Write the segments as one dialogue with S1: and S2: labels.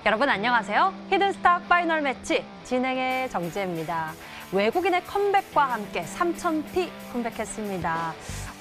S1: 여러분 안녕하세요. 히든스탁 파이널 매치 진행의 정지혜입니다. 외국인의 컴백과 함께 3000P 컴백했습니다.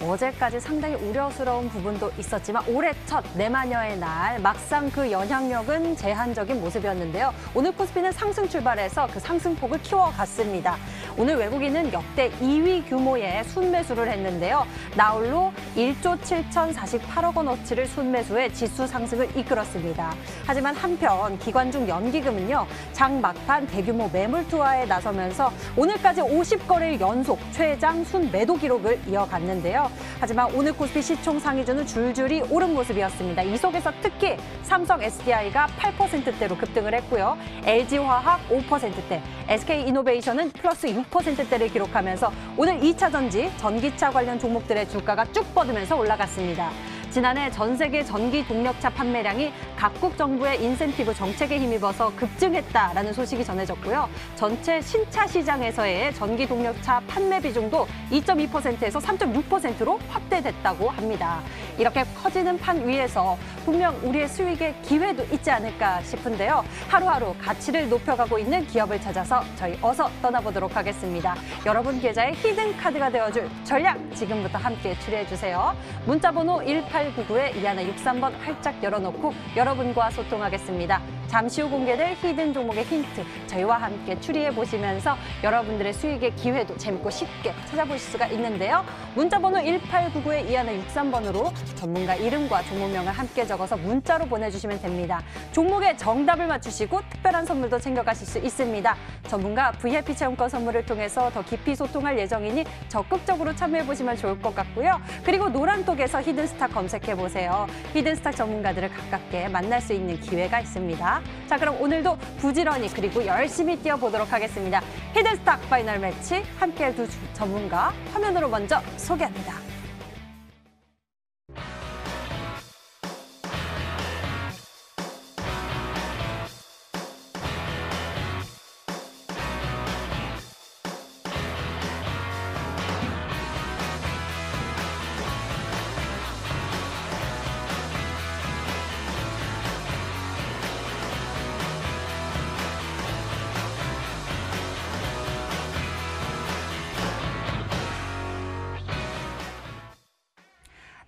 S1: 어제까지 상당히 우려스러운 부분도 있었지만 올해 첫 내마녀의 날 막상 그 영향력은 제한적인 모습이었는데요. 오늘 코스피는 상승 출발해서 그 상승폭을 키워갔습니다. 오늘 외국인은 역대 2위 규모의 순매수를 했는데요. 나홀로 1조 7,048억 원어치를 순매수해 지수 상승을 이끌었습니다. 하지만 한편 기관중 연기금은요. 장 막판 대규모 매물 투하에 나서면서 오늘까지 50거래일 연속 최장 순매도 기록을 이어갔는데요. 하지만 오늘 코스피 시총 상위주는 줄줄이 오른 모습이었습니다. 이 속에서 특히 삼성 SDI가 8%대로 급등을 했고요. LG화학 5%대, SK이노베이션은 플러스 6%대를 기록하면서 오늘 2차 전지, 전기차 관련 종목들의 주가가 쭉 뻗으면서 올라갔습니다. 지난해 전 세계 전기 동력차 판매량이 각국 정부의 인센티브 정책에 힘입어서 급증했다라는 소식이 전해졌고요. 전체 신차 시장에서의 전기 동력차 판매 비중도 2.2%에서 3.6%로 확대됐다고 합니다. 이렇게 커지는 판 위에서 분명 우리의 수익에 기회도 있지 않을까 싶은데요. 하루하루 가치를 높여가고 있는 기업을 찾아서 저희 어서 떠나보도록 하겠습니다. 여러분 계좌의 히든 카드가 되어줄 전략 지금부터 함께 추리해주세요. 문자번호 1899-2163번 활짝 열어놓고 여러분과 소통하겠습니다. 잠시 후 공개될 히든 종목의 힌트 저희와 함께 추리해보시면서 여러분들의 수익의 기회도 재밌고 쉽게 찾아보실 수가 있는데요. 문자번호 1899-2163번으로 전문가 이름과 종목명을 함께 적어서 문자로 보내주시면 됩니다. 종목의 정답을 맞추시고 특별한 선물도 챙겨가실 수 있습니다. 전문가 VIP 체험권 선물을 통해서 더 깊이 소통할 예정이니 적극적으로 참여해보시면 좋을 것 같고요. 그리고 노란톡에서 히든스탁 검색해보세요. 히든스탁 전문가들을 가깝게 만날 수 있는 기회가 있습니다. 자, 그럼 오늘도 부지런히 그리고 열심히 뛰어보도록 하겠습니다. 히든스탁 파이널 매치 함께할 두 전문가 화면으로 먼저 소개합니다.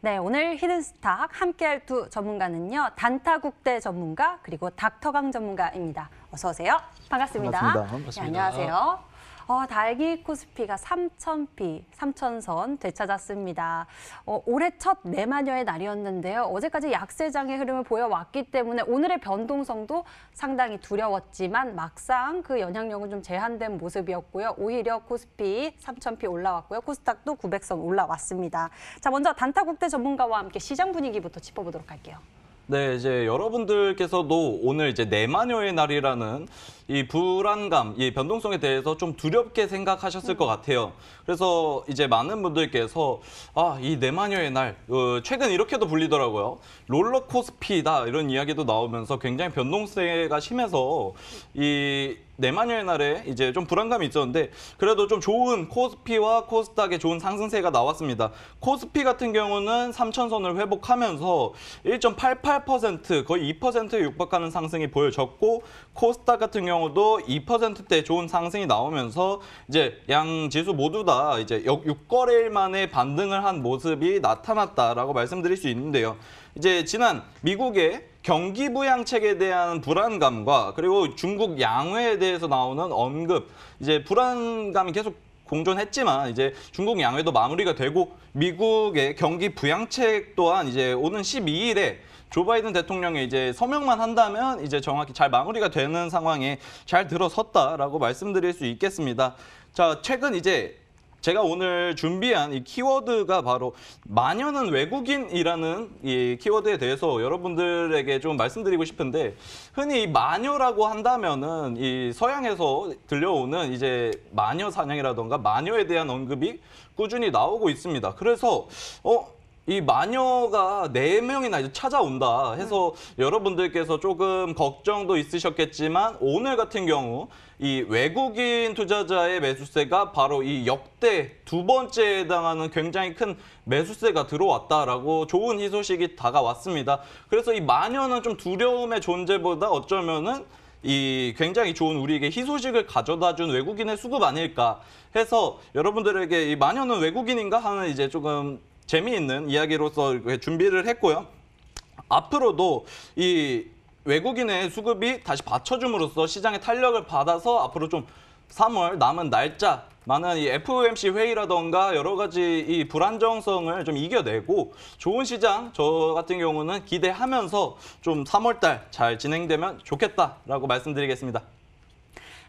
S1: 네, 오늘 히든스탁 함께할 두 전문가는요. 단타국대 전문가 그리고 닥터강 전문가입니다. 어서 오세요. 반갑습니다.
S2: 반갑습니다.
S1: 네, 안녕하세요. 달기 코스피가 3000P, 3000선 되찾았습니다. 올해 첫 내마녀의 날이었는데요. 어제까지 약세장의 흐름을 보여왔기 때문에 오늘의 변동성도 상당히 두려웠지만 막상 그 영향력은 좀 제한된 모습이었고요. 오히려 코스피 3000P 올라왔고요. 코스닥도 900선 올라왔습니다. 자, 먼저 단타국대 전문가와 함께 시장 분위기부터 짚어보도록 할게요.
S2: 네, 이제 여러분들께서도 오늘 이제 내마녀의 날이라는 이 불안감, 이 변동성에 대해서 좀 두렵게 생각하셨을 것 같아요. 그래서 이제 많은 분들께서 이 내마녀의 날, 최근 이렇게도 불리더라고요. 롤러코스피다 이런 이야기도 나오면서 굉장히 변동세가 심해서 이 내마녀의 날에 이제 좀 불안감이 있었는데 그래도 좀 좋은 코스피와 코스닥의 좋은 상승세가 나왔습니다. 코스피 같은 경우는 3000선을 회복하면서 1.88% 거의 2%에 육박하는 상승이 보여졌고 코스닥 같은 경우도 2%대 좋은 상승이 나오면서 이제 양 지수 모두 다 이제 6거래일 만에 반등을 한 모습이 나타났다라고 말씀드릴 수 있는데요. 이제 지난 미국의 경기 부양책에 대한 불안감과 그리고 중국 양회에 대해서 나오는 언급, 이제 불안감이 계속 공존했지만 이제 중국 양회도 마무리가 되고 미국의 경기 부양책 또한 이제 오는 12일에 조 바이든 대통령이 이제 서명만 한다면 이제 정확히 잘 마무리가 되는 상황에 잘 들어섰다라고 말씀드릴 수 있겠습니다. 자, 최근 이제 제가 오늘 준비한 이 키워드가 바로 마녀는 외국인이라는 이 키워드에 대해서 여러분들에게 좀 말씀드리고 싶은데 흔히 마녀라고 한다면은 이 서양에서 들려오는 이제 마녀 사냥이라던가 마녀에 대한 언급이 꾸준히 나오고 있습니다. 그래서 이 마녀가 4명이나 이제 찾아온다 해서 여러분들께서 조금 걱정도 있으셨겠지만 오늘 같은 경우 이 외국인 투자자의 매수세가 바로 이 역대 2번째에 해당하는 굉장히 큰 매수세가 들어왔다라고 좋은 희소식이 다가왔습니다. 그래서 이 마녀는 좀 두려움의 존재보다 어쩌면은 이 굉장히 좋은 우리에게 희소식을 가져다 준 외국인의 수급 아닐까 해서 여러분들에게 이 마녀는 외국인인가 하는 이제 조금 재미있는 이야기로서 이렇게 준비를 했고요. 앞으로도 이 외국인의 수급이 다시 받쳐줌으로써 시장의 탄력을 받아서 앞으로 좀 3월 남은 날짜 많은 이 FOMC 회의라던가 여러 가지 이 불안정성을 좀 이겨내고 좋은 시장 저 같은 경우는 기대하면서 좀 3월 달 잘 진행되면 좋겠다라고 말씀드리겠습니다.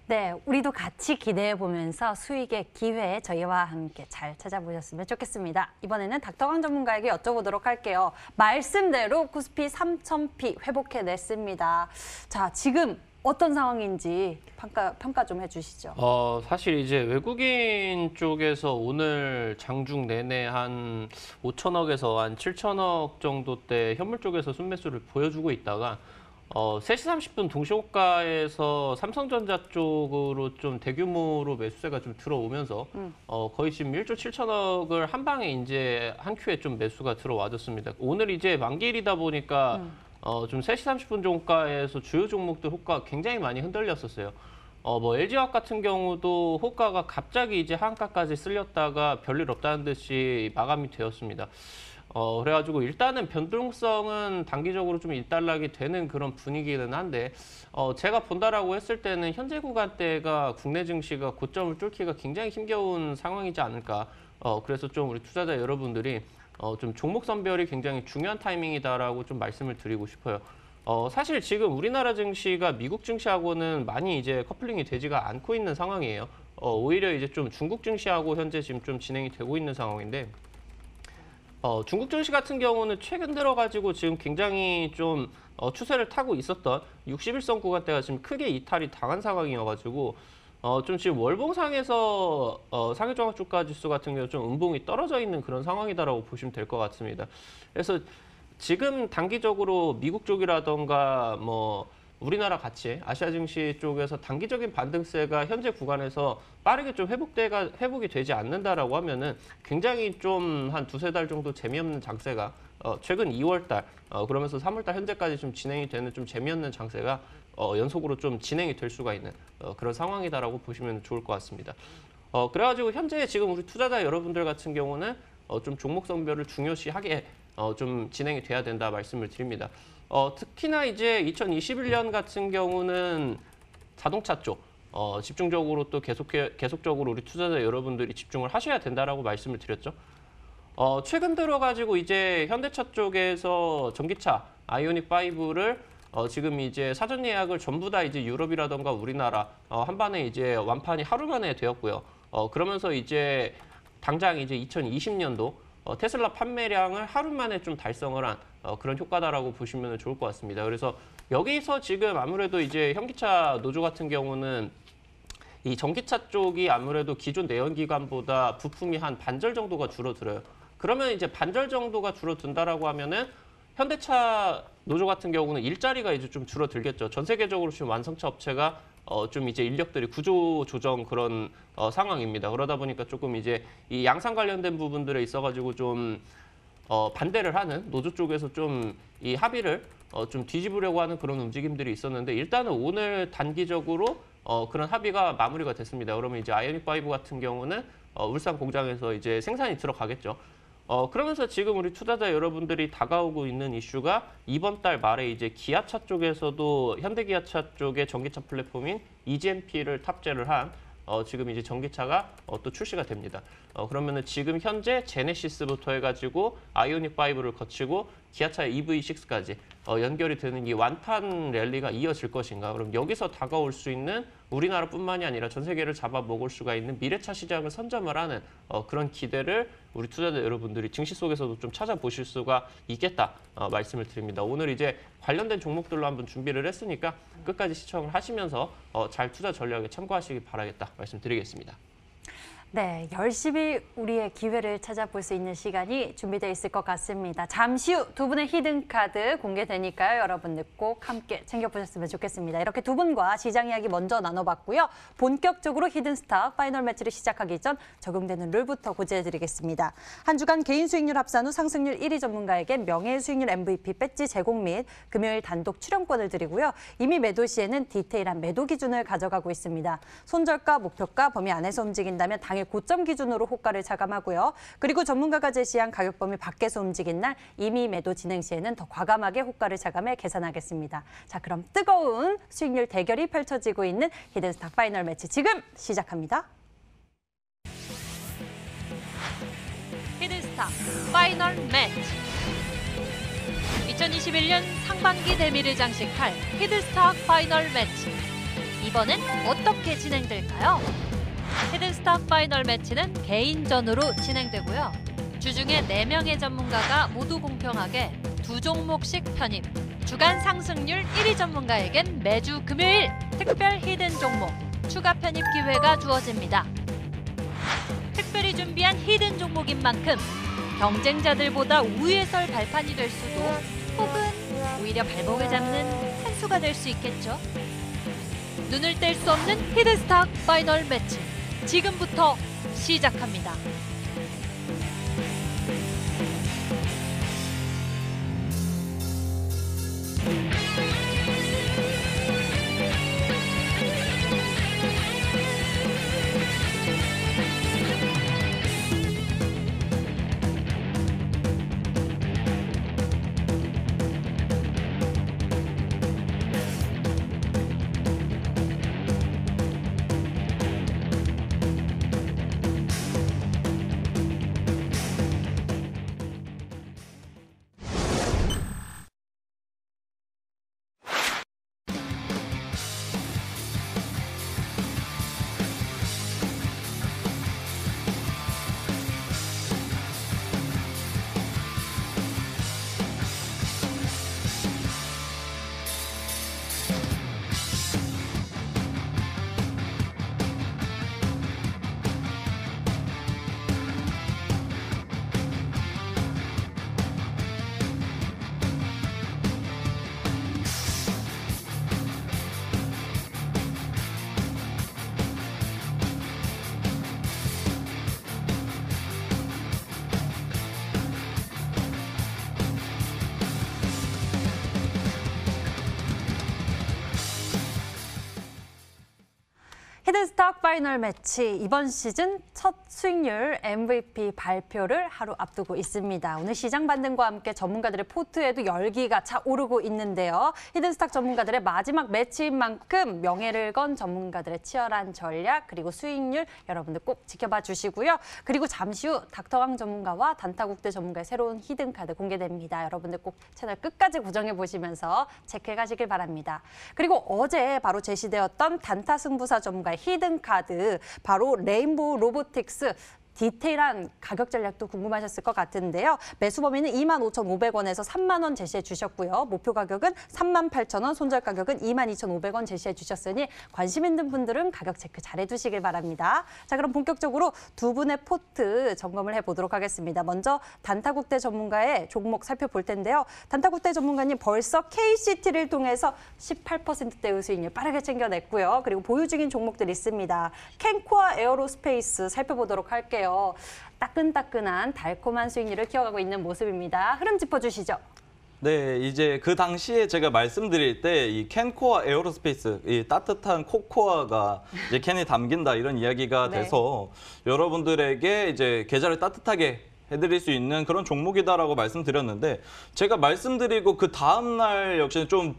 S1: 네, 우리도 같이 기대해 보면서 수익의 기회 저희와 함께 잘 찾아보셨으면 좋겠습니다. 이번에는 닥터강 전문가에게 여쭤보도록 할게요. 말씀대로 코스피 3,000피 회복해냈습니다. 자, 지금 어떤 상황인지 평가 좀 해주시죠.
S3: 사실 이제 외국인 쪽에서 오늘 장중 내내 한 5천억에서 한 7천억 정도대 현물 쪽에서 순매수를 보여주고 있다가 3시 30분 동시호가에서 삼성전자 쪽으로 좀 대규모로 매수세가 좀 들어오면서 거의 지금 1조 7천억을 한 방에 이제 한 큐에 좀 매수가 들어와줬습니다. 오늘 이제 만기일이다 보니까 좀 3시 30분 종가에서 주요 종목들 호가 굉장히 많이 흔들렸었어요. 뭐 LG화학 같은 경우도 호가가 갑자기 이제 하한가까지 쓸렸다가 별일 없다는 듯이 마감이 되었습니다. 그래가지고 일단은 변동성은 단기적으로 좀 일단락이 되는 그런 분위기는 한데 제가 본다라고 했을 때는 현재 구간대가 국내 증시가 고점을 뚫기가 굉장히 힘겨운 상황이지 않을까. 그래서 좀 우리 투자자 여러분들이 좀 종목 선별이 굉장히 중요한 타이밍이다라고 좀 말씀을 드리고 싶어요. 사실 지금 우리나라 증시가 미국 증시하고는 많이 이제 커플링이 되지가 않고 있는 상황이에요. 오히려 이제 좀 중국 증시하고 현재 지금 좀 진행이 되고 있는 상황인데 중국 증시 같은 경우는 최근 들어가지고 지금 굉장히 좀 추세를 타고 있었던 61선 구간대가 지금 크게 이탈이 당한 상황이어가지고 좀 지금 월봉상에서 상해종합주가지수 같은 경우 좀 음봉이 떨어져 있는 그런 상황이다라고 보시면 될 것 같습니다. 그래서 지금 단기적으로 미국 쪽이라던가 뭐 우리나라 같이 아시아 증시 쪽에서 단기적인 반등세가 현재 구간에서 빠르게 좀 회복이 되지 않는다라고 하면은 굉장히 좀 한 2~3달 정도 재미없는 장세가 최근 2월 달 그러면서 3월 달 현재까지 좀 진행이 되는 좀 재미없는 장세가 연속으로 좀 진행이 될 수가 있는 그런 상황이다라고 보시면 좋을 것 같습니다. 그래가지고 현재 지금 우리 투자자 여러분들 같은 경우는 좀 종목 선별을 중요시하게 좀 진행이 돼야 된다 말씀을 드립니다. 특히나 이제 2021년 같은 경우는 자동차 쪽 집중적으로 또 계속적으로 우리 투자자 여러분들이 집중을 하셔야 된다라고 말씀을 드렸죠. 최근 들어가지고 이제 현대차 쪽에서 전기차 아이오닉 5를 지금 이제 사전 예약을 전부 다 이제 유럽이라던가 우리나라 한 번에 이제 완판이 하루 만에 되었고요. 그러면서 이제 당장 이제 2020년도 테슬라 판매량을 하루 만에 좀 달성을 한 그런 효과다라고 보시면 좋을 것 같습니다. 그래서 여기서 지금 아무래도 이제 현기차 노조 같은 경우는 이 전기차 쪽이 아무래도 기존 내연기관보다 부품이 한 반절 정도가 줄어들어요. 그러면 이제 반절 정도가 줄어든다라고 하면은 현대차 노조 같은 경우는 일자리가 이제 좀 줄어들겠죠. 전 세계적으로 지금 완성차 업체가 좀 이제 인력들이 구조 조정 그런 상황입니다. 그러다 보니까 조금 이제 이 양산 관련된 부분들에 있어가지고 좀 반대를 하는 노조 쪽에서 좀 이 합의를 좀 뒤집으려고 하는 그런 움직임들이 있었는데 일단은 오늘 단기적으로 그런 합의가 마무리가 됐습니다. 그러면 이제 아이오닉 5 같은 경우는 울산 공장에서 이제 생산이 들어가겠죠. 그러면서 지금 우리 투자자 여러분들이 다가오고 있는 이슈가 이번 달 말에 이제 기아차 쪽에서도 현대기아차 쪽의 전기차 플랫폼인 EGMP를 탑재를 한 지금 이제 전기차가 또 출시가 됩니다. 그러면은 지금 현재 제네시스부터 해가지고 아이오닉 5를 거치고 기아차의 EV6까지 연결이 되는 이 완판 랠리가 이어질 것인가? 그럼 여기서 다가올 수 있는 우리나라뿐만이 아니라 전 세계를 잡아먹을 수가 있는 미래차 시장을 선점을 하는 그런 기대를 우리 투자자 여러분들이 증시 속에서도 좀 찾아보실 수가 있겠다 말씀을 드립니다. 오늘 이제 관련된 종목들로 한번 준비를 했으니까 끝까지 시청을 하시면서 잘 투자 전략에 참고하시기 바라겠다 말씀드리겠습니다.
S1: 네, 열심히 우리의 기회를 찾아볼 수 있는 시간이 준비되어 있을 것 같습니다. 잠시 후 두 분의 히든카드 공개되니까요. 여러분들 꼭 함께 챙겨보셨으면 좋겠습니다. 이렇게 두 분과 시장 이야기 먼저 나눠봤고요. 본격적으로 히든스탁 파이널 매치를 시작하기 전 적용되는 룰부터 고지해드리겠습니다. 한 주간 개인 수익률 합산 후 상승률 1위 전문가에게 명예수익률 MVP 배지 제공 및 금요일 단독 출연권을 드리고요. 이미 매도 시에는 디테일한 매도 기준을 가져가고 있습니다. 손절가, 목표가 범위 안에서 움직인다면 당일 고점 기준으로 호가를 차감하고요. 그리고 전문가가 제시한 가격 범위 밖에서 움직인 날 이미 매도 진행 시에는 더 과감하게 호가를 차감해 계산하겠습니다. 자, 그럼 뜨거운 수익률 대결이 펼쳐지고 있는 히든스탁 파이널 매치 지금 시작합니다.
S4: 히든스탁 파이널 매치 2021년 상반기 대미를 장식할 히든스탁 파이널 매치 이번엔 어떻게 진행될까요? 히든스탁 파이널 매치는 개인전으로 진행되고요. 주중에 4명의 전문가가 모두 공평하게 2종목씩 편입, 주간 상승률 1위 전문가에겐 매주 금요일 특별 히든 종목, 추가 편입 기회가 주어집니다. 특별히 준비한 히든 종목인 만큼 경쟁자들보다 우위에 설 발판이 될 수도 혹은 오히려 발목을 잡는 한 수가 될 수 있겠죠. 눈을 뗄 수 없는 히든스탁 파이널 매치 지금부터 시작합니다.
S1: 히든스탁 파이널 매치 이번 시즌 첫 수익률 MVP 발표를 하루 앞두고 있습니다. 오늘 시장 반등과 함께 전문가들의 포트에도 열기가 차오르고 있는데요. 히든스탁 전문가들의 마지막 매치인 만큼 명예를 건 전문가들의 치열한 전략 그리고 수익률 여러분들 꼭 지켜봐 주시고요. 그리고 잠시 후 닥터왕 전문가와 단타국대 전문가의 새로운 히든카드 공개됩니다. 여러분들 꼭 채널 끝까지 고정해 보시면서 체크해 가시길 바랍니다. 그리고 어제 바로 제시되었던 단타 승부사 전문가의 히든카드 바로 레인보우 로보틱스 디테일한 가격 전략도 궁금하셨을 것 같은데요. 매수 범위는 25,500원에서 3만 원 제시해 주셨고요. 목표 가격은 38,000원, 손절 가격은 22,500원 제시해 주셨으니 관심 있는 분들은 가격 체크 잘해 두시길 바랍니다. 자, 그럼 본격적으로 두 분의 포트 점검을 해보도록 하겠습니다. 먼저 단타국대 전문가의 종목 살펴볼 텐데요. 단타국대 전문가님 벌써 KCT를 통해서 18%대의 수익률 빠르게 챙겨냈고요. 그리고 보유 중인 종목들 있습니다. 캔코아 에어로스페이스 살펴보도록 할게요. 따끈따끈한 달콤한 수익률을 키워가고 있는 모습입니다. 흐름 짚어주시죠.
S2: 네, 이제 그 당시에 제가 말씀드릴 때 이 캔코아 에어로스페이스, 이 따뜻한 코코아가 이제 캔에 담긴다 이런 이야기가
S1: 네.
S2: 돼서 여러분들에게 이제 계좌를 따뜻하게 해드릴 수 있는 그런 종목이다라고 말씀드렸는데 제가 말씀드리고 그 다음 날 역시 좀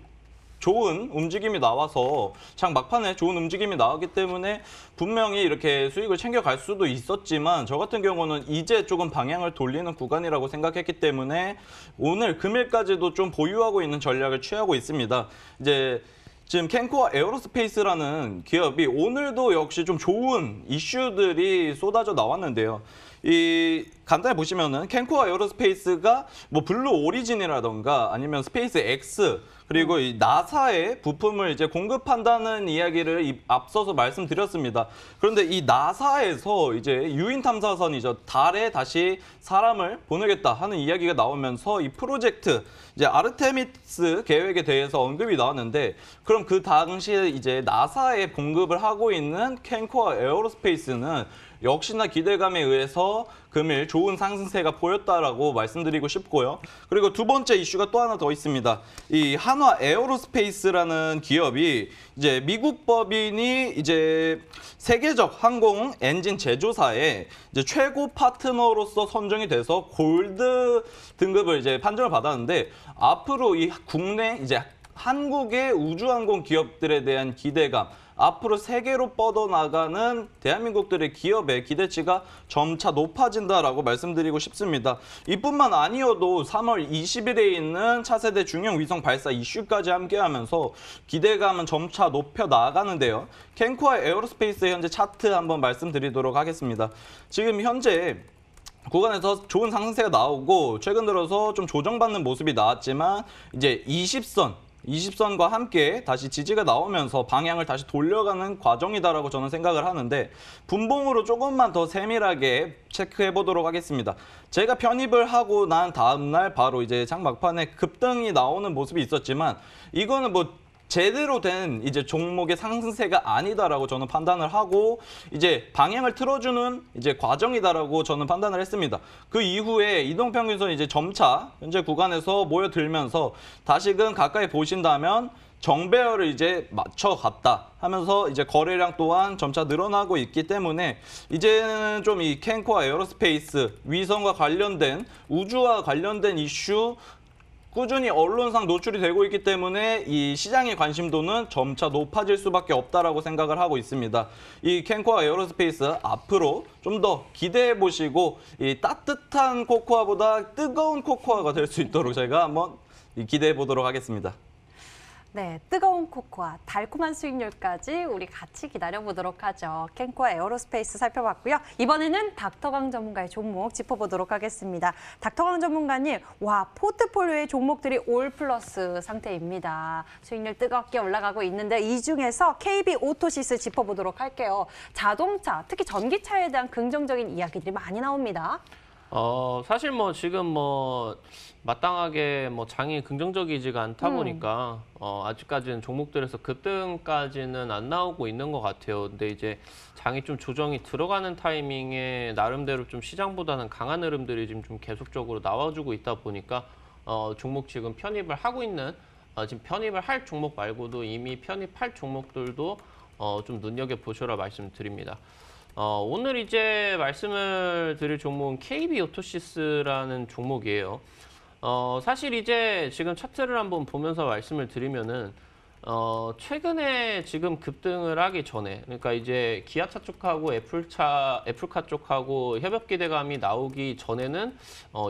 S2: 좋은 움직임이 나와서 장 막판에 좋은 움직임이 나왔기 때문에 분명히 이렇게 수익을 챙겨갈 수도 있었지만 저 같은 경우는 이제 조금 방향을 돌리는 구간이라고 생각했기 때문에 오늘 금일까지도 좀 보유하고 있는 전략을 취하고 있습니다. 이제 지금 캔코아 에어로스페이스라는 기업이 오늘도 역시 좀 좋은 이슈들이 쏟아져 나왔는데요. 이 간단히 보시면은 캔코어 에어로스페이스가 뭐 블루 오리진이라던가 아니면 스페이스 X 그리고 이 나사에 부품을 이제 공급한다는 이야기를 앞서서 말씀드렸습니다. 그런데 이 나사에서 이제 유인 탐사선이죠. 달에 다시 사람을 보내겠다 하는 이야기가 나오면서 이 프로젝트 이제 아르테미스 계획에 대해서 언급이 나왔는데 그럼 그 당시에 이제 나사에 공급을 하고 있는 캔코어 에어로스페이스는 역시나 기대감에 의해서 금일 좋은 상승세가 보였다라고 말씀드리고 싶고요. 그리고 두 번째 이슈가 또 하나 더 있습니다. 이 한화 에어로스페이스라는 기업이 이제 미국 법인이 이제 세계적 항공 엔진 제조사에 이제 최고 파트너로서 선정이 돼서 골드 등급을 이제 판정을 받았는데 앞으로 이 국내 이제 한국의 우주항공 기업들에 대한 기대감, 앞으로 세계로 뻗어나가는 대한민국들의 기업의 기대치가 점차 높아진다라고 말씀드리고 싶습니다. 이뿐만 아니어도 3월 20일에 있는 차세대 중형 위성 발사 이슈까지 함께하면서 기대감은 점차 높여 나가는데요. 캔코어 에어로스페이스의 현재 차트 한번 말씀드리도록 하겠습니다. 지금 현재 구간에서 좋은 상승세가 나오고 최근 들어서 좀 조정받는 모습이 나왔지만 이제 20선과 함께 다시 지지가 나오면서 방향을 다시 돌려가는 과정이다라고 저는 생각을 하는데 분봉으로 조금만 더 세밀하게 체크해 보도록 하겠습니다. 제가 편입을 하고 난 다음 날 바로 이제 장막판에 급등이 나오는 모습이 있었지만 이거는 뭐 제대로 된 이제 종목의 상승세가 아니다라고 저는 판단을 하고 이제 방향을 틀어주는 이제 과정이다라고 저는 판단을 했습니다. 그 이후에 이동평균선 이제 점차 현재 구간에서 모여들면서 다시금 가까이 보신다면 정배열을 이제 맞춰갔다 하면서 이제 거래량 또한 점차 늘어나고 있기 때문에 이제는 좀 이 캔코어 에어로스페이스 위성과 관련된 우주와 관련된 이슈 꾸준히 언론상 노출이 되고 있기 때문에 이 시장의 관심도는 점차 높아질 수밖에 없다라고 생각을 하고 있습니다. 이 캔코어 에어로스페이스 앞으로 좀 더 기대해 보시고 이 따뜻한 코코아보다 뜨거운 코코아가 될 수 있도록 저희가 한번 기대해 보도록 하겠습니다.
S1: 네, 뜨거운 코코아, 달콤한 수익률까지 우리 같이 기다려보도록 하죠. 캔코어 에어로스페이스 살펴봤고요. 이번에는 닥터강 전문가의 종목 짚어보도록 하겠습니다. 닥터강 전문가님, 와, 포트폴리오의 종목들이 올 플러스 상태입니다. 수익률 뜨겁게 올라가고 있는데 이 중에서 KB 오토시스 짚어보도록 할게요. 자동차, 특히 전기차에 대한 긍정적인 이야기들이 많이 나옵니다.
S3: 사실 뭐 지금 뭐 마땅하게 뭐 장이 긍정적이지가 않다 보니까 아직까지는 종목들에서 급등까지는 안 나오고 있는 것 같아요. 근데 이제 장이 좀 조정이 들어가는 타이밍에 나름대로 좀 시장보다는 강한 흐름들이 지금 좀 계속적으로 나와주고 있다 보니까 종목 지금 편입을 하고 있는 지금 편입을 할 종목 말고도 이미 편입할 종목들도 좀 눈여겨보셔라 말씀드립니다. 오늘 이제 말씀을 드릴 종목은 KB 오토시스라는 종목이에요. 사실 이제 지금 차트를 한번 보면서 말씀을 드리면은 최근에 지금 급등을 하기 전에 그러니까 이제 기아차 쪽하고 애플카 쪽하고 협업 기대감이 나오기 전에는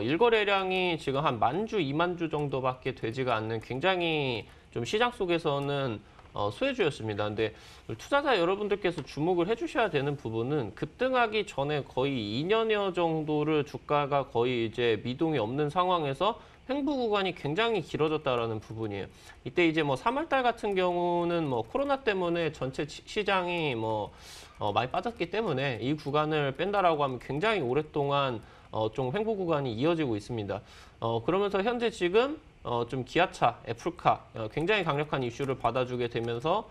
S3: 일거래량이 지금 한 10,000주, 20,000주 정도밖에 되지가 않는 굉장히 좀 시장 속에서는 소외주였습니다. 근데 투자자 여러분들께서 주목을 해주셔야 되는 부분은 급등하기 전에 거의 2년여 정도를 주가가 거의 이제 미동이 없는 상황에서 횡보 구간이 굉장히 길어졌다라는 부분이에요. 이때 이제 뭐 3월달 같은 경우는 뭐 코로나 때문에 전체 시장이 뭐 많이 빠졌기 때문에 이 구간을 뺀다라고 하면 굉장히 오랫동안 좀 횡보 구간이 이어지고 있습니다. 그러면서 현재 지금 좀 기아차, 애플카 굉장히 강력한 이슈를 받아주게 되면서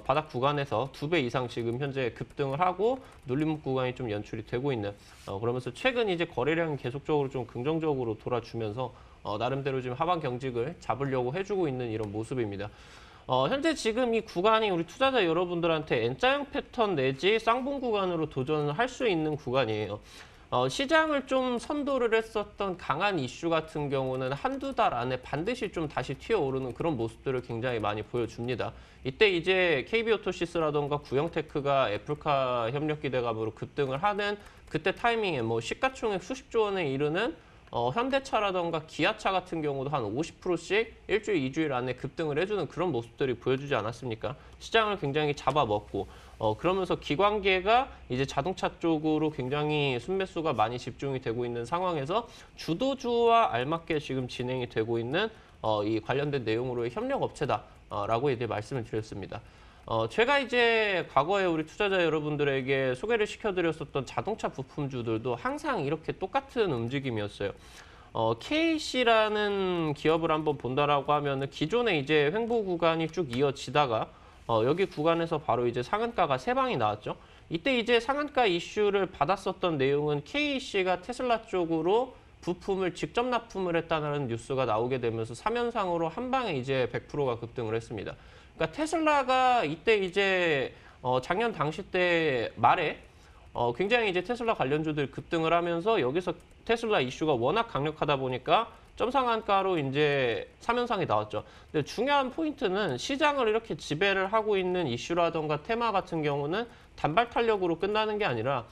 S3: 바닥 구간에서 2배 이상 지금 현재 급등을 하고 눌림목 구간이 좀 연출이 되고 있는 그러면서 최근 이제 거래량이 계속적으로 좀 긍정적으로 돌아주면서 나름대로 지금 하방 경직을 잡으려고 해주고 있는 이런 모습입니다. 현재 지금 이 구간이 우리 투자자 여러분들한테 N자형 패턴 내지 쌍봉 구간으로 도전을 할 수 있는 구간이에요. 시장을 좀 선도를 했었던 강한 이슈 같은 경우는 한두 달 안에 반드시 좀 다시 튀어오르는 그런 모습들을 굉장히 많이 보여줍니다. 이때 이제 KB오토시스라던가 구형테크가 애플카 협력 기대감으로 급등을 하는 그때 타이밍에 뭐 시가총액 수십조 원에 이르는 현대차라던가 기아차 같은 경우도 한 50%씩 일주일, 2주일 안에 급등을 해주는 그런 모습들이 보여주지 않았습니까? 시장을 굉장히 잡아먹고 그러면서 기관계가 이제 자동차 쪽으로 굉장히 순매수가 많이 집중이 되고 있는 상황에서 주도주와 알맞게 지금 진행이 되고 있는 이 관련된 내용으로의 협력 업체다라고 이제 말씀을 드렸습니다. 제가 이제 과거에 우리 투자자 여러분들에게 소개를 시켜드렸었던 자동차 부품주들도 항상 이렇게 똑같은 움직임이었어요. KC라는 기업을 한번 본다라고 하면은 기존에 이제 횡보 구간이 쭉 이어지다가 여기 구간에서 바로 이제 상한가가 3방이 나왔죠. 이때 이제 상한가 이슈를 받았었던 내용은 KC가 테슬라 쪽으로 부품을 직접 납품을 했다는 뉴스가 나오게 되면서 3연상으로 한 방에 이제 100%가 급등을 했습니다. 그러니까 테슬라가 이때 이제 작년 당시 때 말에 굉장히 이제 테슬라 관련주들 급등을 하면서 여기서 테슬라 이슈가 워낙 강력하다 보니까 점상한가로 이제 3연상이 나왔죠. 근데 중요한 포인트는 시장을 이렇게 지배를 하고 있는 이슈라던가 테마 같은 경우는 단발 탄력으로 끝나는 게 아니라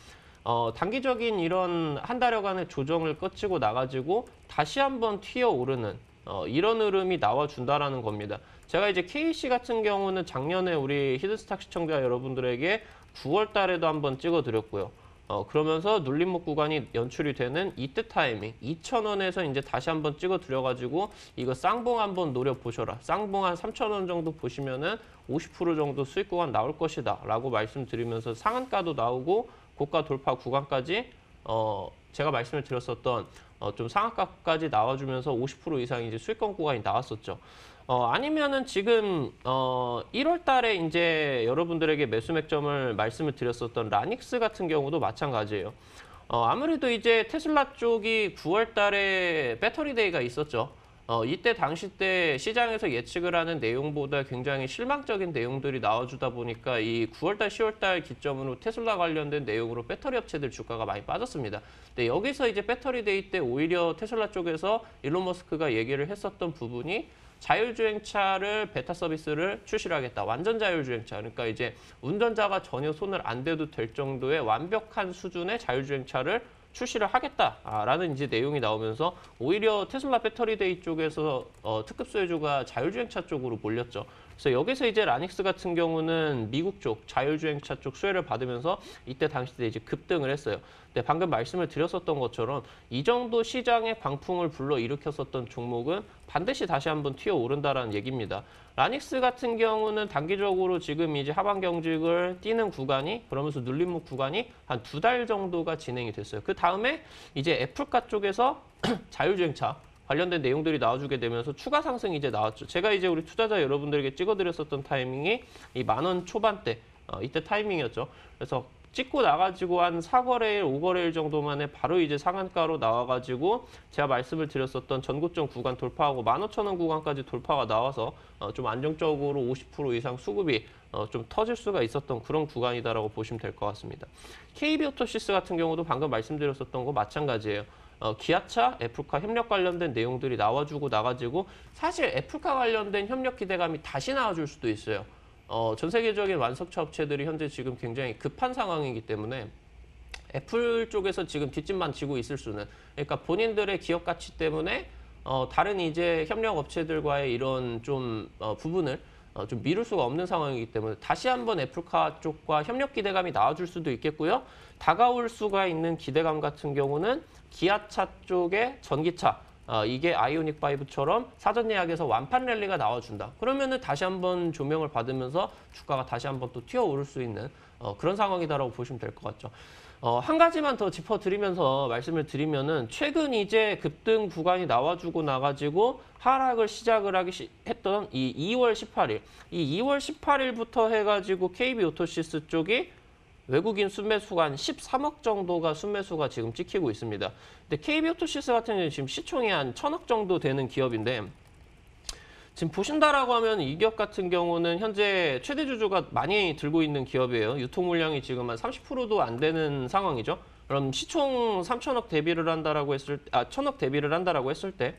S3: 단기적인 이런 한 달여간의 조정을 거치고 나가지고 다시 한번 튀어오르는 이런 흐름이 나와준다라는 겁니다. 제가 이제 KC 같은 경우는 작년에 우리 히든스탁 시청자 여러분들에게 9월 달에도 한번 찍어드렸고요. 그러면서 눌림목 구간이 연출이 되는 이때 타이밍 2,000원에서 이제 다시 한번 찍어드려가지고 이거 쌍봉 한번 노려보셔라. 쌍봉 한 3,000원 정도 보시면은 50% 정도 수익 구간 나올 것이다 라고 말씀드리면서 상한가도 나오고 고가 돌파 구간까지 제가 말씀을 드렸었던 좀 상한가까지 나와주면서 50% 이상 이제 수익권 구간이 나왔었죠. 아니면은 지금 1월 달에 이제 여러분들에게 매수 맥점을 말씀을 드렸었던 라닉스 같은 경우도 마찬가지예요. 아무래도 이제 테슬라 쪽이 9월 달에 배터리 데이가 있었죠. 이때 당시 때 시장에서 예측을 하는 내용보다 굉장히 실망적인 내용들이 나와주다 보니까 이 9월달, 10월달 기점으로 테슬라 관련된 내용으로 배터리 업체들 주가가 많이 빠졌습니다. 근데 여기서 이제 배터리 데이 때 오히려 테슬라 쪽에서 일론 머스크가 얘기를 했었던 부분이 자율주행차를 베타 서비스를 출시를 하겠다. 완전 자율주행차. 그러니까 이제 운전자가 전혀 손을 안 대도 될 정도의 완벽한 수준의 자율주행차를 출시를 하겠다라는 이제 내용이 나오면서 오히려 테슬라 배터리 데이 쪽에서 특급 수혜주가 자율주행차 쪽으로 몰렸죠. 그래서 여기서 이제 라닉스 같은 경우는 미국 쪽 자율주행차 쪽 수혜를 받으면서 이때 당시 때 이제 급등을 했어요. 근데 방금 말씀을 드렸었던 것처럼 이 정도 시장의 광풍을 불러 일으켰었던 종목은 반드시 다시 한번 튀어오른다라는 얘기입니다. 라닉스 같은 경우는 단기적으로 지금 이제 하반 경직을 뛰는 구간이 그러면서 눌림목 구간이 한 2달 정도가 진행이 됐어요. 그 다음에 이제 애플카 쪽에서 자율주행차 관련된 내용들이 나와주게 되면서 추가 상승이 이제 나왔죠. 제가 이제 우리 투자자 여러분들에게 찍어드렸었던 타이밍이 이 10,000원 초반대 이때 타이밍이었죠. 그래서 찍고 나가지고 한 4거래일, 5거래일 정도만에 바로 이제 상한가로 나와가지고 제가 말씀을 드렸었던 전고점 구간 돌파하고 15,000원 구간까지 돌파가 나와서 좀 안정적으로 50% 이상 수급이 좀 터질 수가 있었던 그런 구간이다라고 보시면 될 것 같습니다. KB오토시스 같은 경우도 방금 말씀드렸었던 거 마찬가지예요. 기아차, 애플카 협력 관련된 내용들이 나와주고 나가지고 사실 애플카 관련된 협력 기대감이 다시 나와줄 수도 있어요. 전 세계적인 완성차 업체들이 현재 지금 굉장히 급한 상황이기 때문에 애플 쪽에서 지금 뒷짐만 지고 있을 수는 그러니까 본인들의 기업 가치 때문에 다른 이제 협력 업체들과의 이런 좀 부분을 좀 미룰 수가 없는 상황이기 때문에 다시 한번 애플카 쪽과 협력 기대감이 나와줄 수도 있겠고요. 다가올 수가 있는 기대감 같은 경우는 기아차 쪽의 전기차 이게 아이오닉 5처럼 사전 예약에서 완판 랠리가 나와준다. 그러면은 다시 한번 조명을 받으면서 주가가 다시 한번 또 튀어오를 수 있는 그런 상황이다라고 보시면 될 것 같죠. 한 가지만 더 짚어드리면서 말씀을 드리면은 최근 이제 급등 구간이 나와주고 나가지고 하락을 시작을 했던 이 2월 18일, 이 2월 18일부터 해가지고 KB오토시스 쪽이 외국인 순매수가 한 13억 정도가 순매수가 지금 찍히고 있습니다. 근데 KB오토시스 같은 경우는 지금 시총이 한 1,000억 정도 되는 기업인데 지금 보신다라고 하면 이 기업 같은 경우는 현재 최대 주주가 많이 들고 있는 기업이에요. 유통 물량이 지금 한 30%도 안 되는 상황이죠. 그럼 시총 3,000억 대비를 한다라고 했을 1,000억 대비를 한다라고 했을 때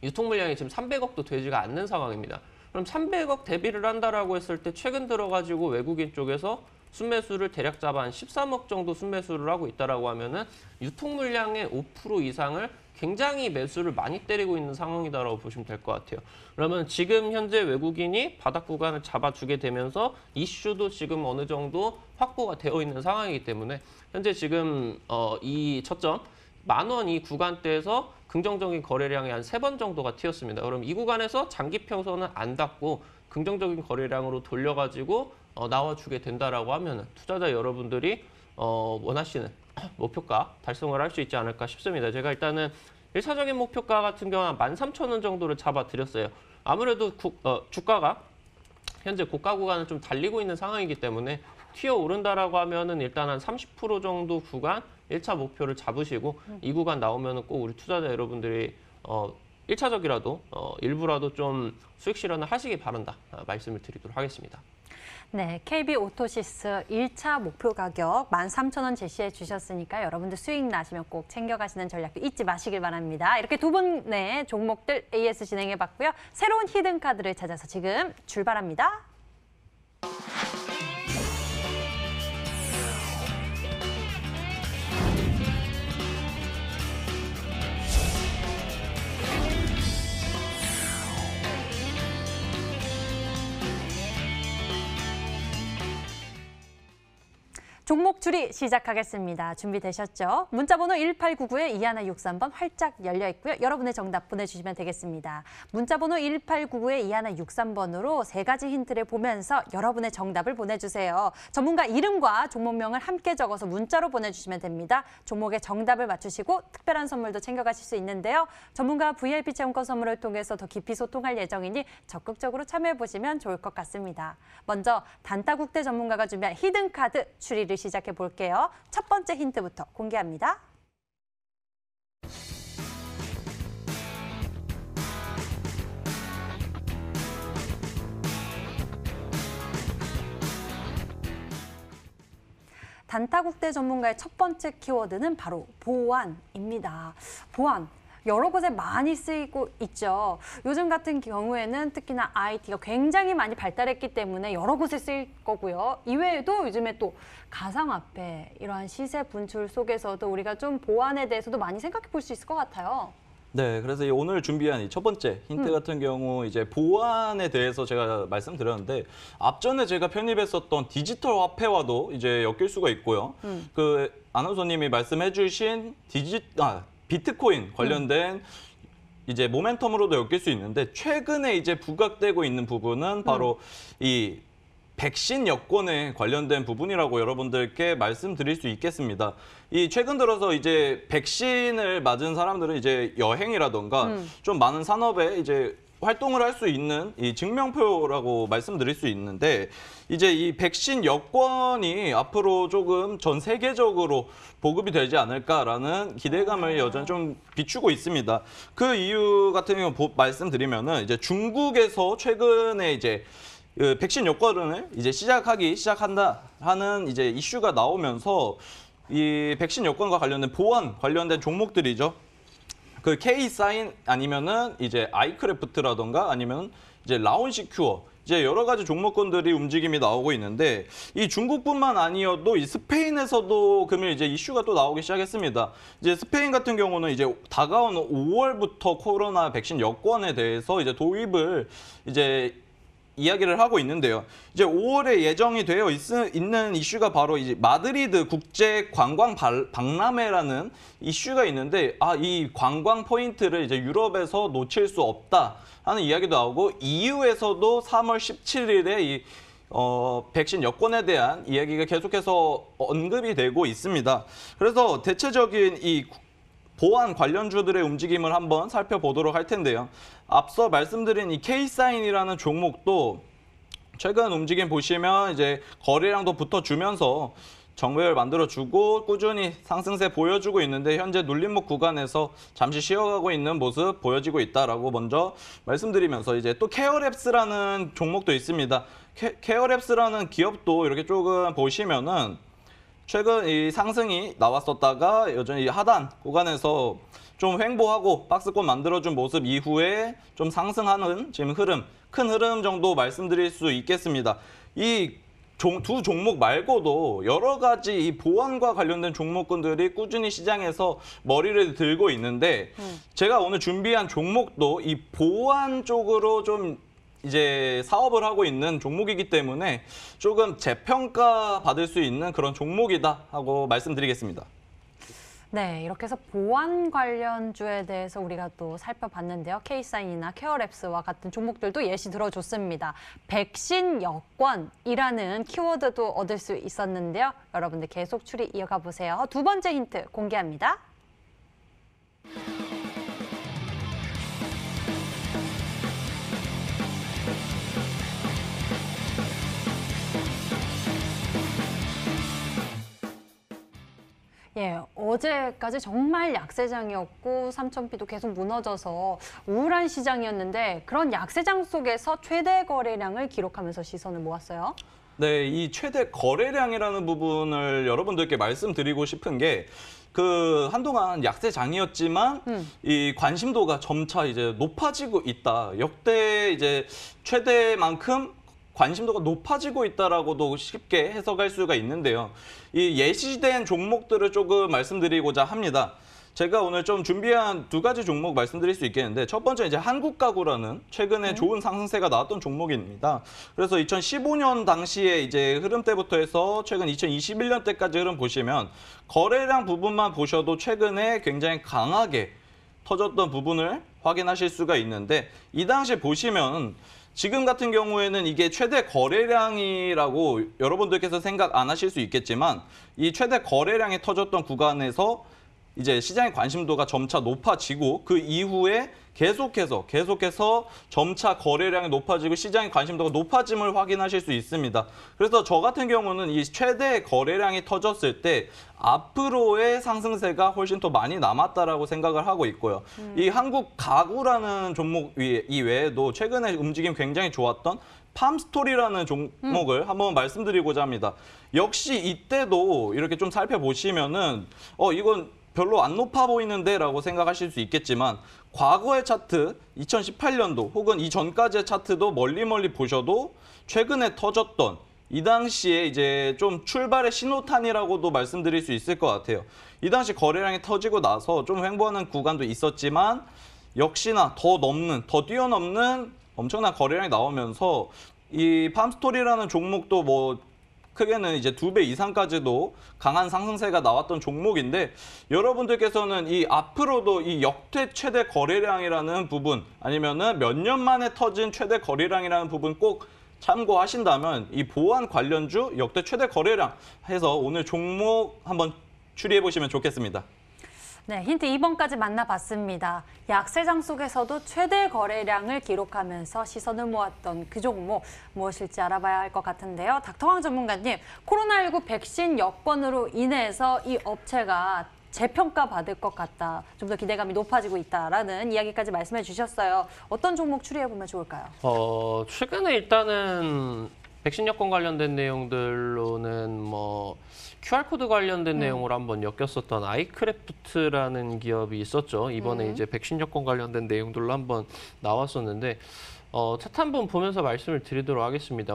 S3: 유통 물량이 지금 300억도 되지가 않는 상황입니다. 그럼 300억 대비를 한다라고 했을 때 최근 들어가지고 외국인 쪽에서 순매수를 대략 잡아 한 13억 정도 순매수를 하고 있다라고 하면은 유통 물량의 5% 이상을 굉장히 매수를 많이 때리고 있는 상황이다라고 보시면 될 것 같아요. 그러면 지금 현재 외국인이 바닥 구간을 잡아주게 되면서 이슈도 지금 어느 정도 확보가 되어 있는 상황이기 때문에 현재 지금 이 저점 10,000원 이 구간대에서 긍정적인 거래량이 한 3번 정도가 튀었습니다. 그럼 이 구간에서 장기 평선은 안 닫고 긍정적인 거래량으로 돌려가지고 나와주게 된다라고 하면은 투자자 여러분들이 원하시는 목표가 달성을 할 수 있지 않을까 싶습니다. 제가 일단은 1차적인 목표가 같은 경우는 13,000원 정도를 잡아드렸어요. 아무래도 주가가 현재 고가 구간을 좀 달리고 있는 상황이기 때문에 튀어오른다라고 하면은 일단 한 30% 정도 구간 1차 목표를 잡으시고 이 구간 나오면은 꼭 우리 투자자 여러분들이 1차적이라도 일부라도 좀 수익 실현을 하시기 바란다 말씀을 드리도록 하겠습니다.
S1: 네, KB 오토시스 1차 목표 가격 13,000원 제시해 주셨으니까 여러분들 수익 나시면 꼭 챙겨가시는 전략도 잊지 마시길 바랍니다. 이렇게 두 분의 종목들 AS 진행해봤고요. 새로운 히든 카드를 찾아서 지금 출발합니다. 종목 추리 시작하겠습니다. 준비되셨죠? 문자번호 1899-2163번 활짝 열려 있고요. 여러분의 정답 보내주시면 되겠습니다. 문자번호 1899-2163번으로 3가지 힌트를 보면서 여러분의 정답을 보내주세요. 전문가 이름과 종목명을 함께 적어서 문자로 보내주시면 됩니다. 종목의 정답을 맞추시고 특별한 선물도 챙겨가실 수 있는데요. 전문가 VIP 체험권 선물을 통해서 더 깊이 소통할 예정이니 적극적으로 참여해보시면 좋을 것 같습니다. 먼저 단타국대 전문가가 준비한 히든카드 추리를 시작해 볼게요. 첫 번째 힌트부터 공개합니다. 단타국대 전문가의 첫 번째 키워드는 바로 보안입니다. 보안. 여러 곳에 많이 쓰이고 있죠. 요즘 같은 경우에는 특히나 IT가 굉장히 많이 발달했기 때문에 여러 곳에 쓰일 거고요. 이외에도 요즘에 또 가상화폐, 이러한 시세 분출 속에서도 우리가 좀 보안에 대해서도 많이 생각해 볼 수 있을 것 같아요.
S2: 네, 그래서 오늘 준비한 이 첫 번째 힌트 같은 경우 이제 보안에 대해서 제가 말씀드렸는데 앞전에 제가 편입했었던 디지털 화폐와도 이제 엮일 수가 있고요. 그 아나운서님이 말씀해주신 비트코인 관련된 이제 모멘텀으로도 엮일 수 있는데 최근에 이제 부각되고 있는 부분은 바로 이 백신 여권에 관련된 부분이라고 여러분들께 말씀드릴 수 있겠습니다. 이 최근 들어서 이제 백신을 맞은 사람들은 이제 여행이라던가 좀 많은 산업에 이제 활동을 할 수 있는 이 증명표라고 말씀드릴 수 있는데 이제 이 백신 여권이 앞으로 조금 전 세계적으로 보급이 되지 않을까라는 기대감을 여전히 좀 비추고 있습니다. 그 이유 같은 경우 말씀드리면은 이제 중국에서 최근에 이제 그 백신 여권을 이제 시작한다 하는 이제 이슈가 나오면서 이 백신 여권과 관련된 보안 관련된 종목들이죠. 그 K사인 아니면은 이제 아이크래프트라던가 아니면 이제 라온시큐어 이제 여러 가지 종목군들이 움직임이 나오고 있는데 이 중국뿐만 아니어도 이 스페인에서도 금일 이제 이슈가 또 나오기 시작했습니다. 이제 스페인 같은 경우는 이제 다가오는 5월부터 코로나 백신 여권에 대해서 이제 도입을 이제 이야기를 하고 있는데요. 이제 5월에 예정이 되어 있는 이슈가 바로 이제 마드리드 국제 관광 박람회라는 이슈가 있는데 이 관광 포인트를 이제 유럽에서 놓칠 수 없다 하는 이야기도 나오고 EU에서도 3월 17일에 이 백신 여권에 대한 이야기가 계속해서 언급이 되고 있습니다. 그래서 대체적인 이 보안 관련주들의 움직임을 한번 살펴보도록 할 텐데요. 앞서 말씀드린 이 K사인이라는 종목도 최근 움직임 보시면 이제 거래량도 붙어주면서 정배열 만들어주고 꾸준히 상승세 보여주고 있는데 현재 눌림목 구간에서 잠시 쉬어가고 있는 모습 보여지고 있다라고 먼저 말씀드리면서 이제 또 케어랩스라는 종목도 있습니다. 케어랩스라는 기업도 이렇게 조금 보시면은 최근 이 상승이 나왔었다가 여전히 하단 구간에서 좀 횡보하고 박스권 만들어준 모습 이후에 좀 상승하는 지금 큰 흐름 정도 말씀드릴 수 있겠습니다. 이 두 종목 말고도 여러 가지 이 보안과 관련된 종목군들이 꾸준히 시장에서 머리를 들고 있는데 제가 오늘 준비한 종목도 이 보안 쪽으로 좀 이제 사업을 하고 있는 종목이기 때문에 조금 재평가 받을 수 있는 그런 종목이다 하고 말씀드리겠습니다.
S1: 네, 이렇게 해서 보안 관련주에 대해서 우리가 또 살펴봤는데요. K사인이나 케어랩스와 같은 종목들도 예시 들어줬습니다. 백신 여권이라는 키워드도 얻을 수 있었는데요. 여러분들 계속 추리 이어가 보세요. 두 번째 힌트 공개합니다. 예, 어제까지 정말 약세장이었고 삼천피도 계속 무너져서 우울한 시장이었는데 그런 약세장 속에서 최대 거래량을 기록하면서 시선을 모았어요.
S2: 네, 이 최대 거래량이라는 부분을 여러분들께 말씀드리고 싶은 게 한동안 약세장이었지만 이 관심도가 점차 이제 높아지고 있다. 역대 이제 최대만큼 관심도가 높아지고 있다라고도 쉽게 해석할 수가 있는데요. 이 예시된 종목들을 조금 말씀드리고자 합니다. 제가 오늘 좀 준비한 두 가지 종목 말씀드릴 수 있겠는데 첫 번째 이제 한국가구라는 최근에 좋은 상승세가 나왔던 종목입니다. 그래서 2015년 당시에 이제 흐름 때부터 해서 최근 2021년 때까지 흐름 보시면 거래량 부분만 보셔도 최근에 굉장히 강하게 터졌던 부분을 확인하실 수가 있는데 이 당시에 보시면 지금 같은 경우에는 이게 최대 거래량이라고 여러분들께서 생각 안 하실 수 있겠지만 이 최대 거래량이 터졌던 구간에서 이제 시장의 관심도가 점차 높아지고 그 이후에 계속해서 점차 거래량이 높아지고 시장의 관심도가 높아짐을 확인하실 수 있습니다. 그래서 저 같은 경우는 이 최대 거래량이 터졌을 때 앞으로의 상승세가 훨씬 더 많이 남았다라고 생각을 하고 있고요. 이 한국 가구라는 종목 이외에도 최근에 움직임 굉장히 좋았던 팜스토리라는 종목을 한번 말씀드리고자 합니다. 역시 이때도 이렇게 좀 살펴보시면은 이건 별로 안 높아 보이는데 라고 생각하실 수 있겠지만 과거의 차트 2018년도 혹은 이전까지의 차트도 멀리 보셔도 최근에 터졌던 이 당시에 이제 좀 출발의 신호탄이라고도 말씀드릴 수 있을 것 같아요. 이 당시 거래량이 터지고 나서 좀 횡보하는 구간도 있었지만 역시나 더 뛰어넘는 엄청난 거래량이 나오면서 이 팜스토리라는 종목도 뭐 크게는 이제 2배 이상까지도 강한 상승세가 나왔던 종목인데 여러분들께서는 이 앞으로도 이 역대 최대 거래량이라는 부분 아니면은 몇 년 만에 터진 최대 거래량이라는 부분 꼭 참고하신다면 이 보안 관련주 역대 최대 거래량 해서 오늘 종목 한번 추리해 보시면 좋겠습니다.
S1: 네, 힌트 2번까지 만나봤습니다. 약세장 속에서도 최대 거래량을 기록하면서 시선을 모았던 그 종목 무엇일지 알아봐야 할 것 같은데요. 닥터왕 전문가님, 코로나19 백신 여건으로 인해서 이 업체가 재평가 받을 것 같다. 좀 더 기대감이 높아지고 있다라는 이야기까지 말씀해 주셨어요. 어떤 종목 추리해 보면 좋을까요?
S3: 최근에 일단은 백신 여권 관련된 내용들로는 뭐 QR코드 관련된 내용으로 한번 엮였었던 아이크래프트라는 기업이 있었죠. 이번에 이제 백신 여권 관련된 내용들로 한번 나왔었는데 차트 한번 보면서 말씀을 드리도록 하겠습니다.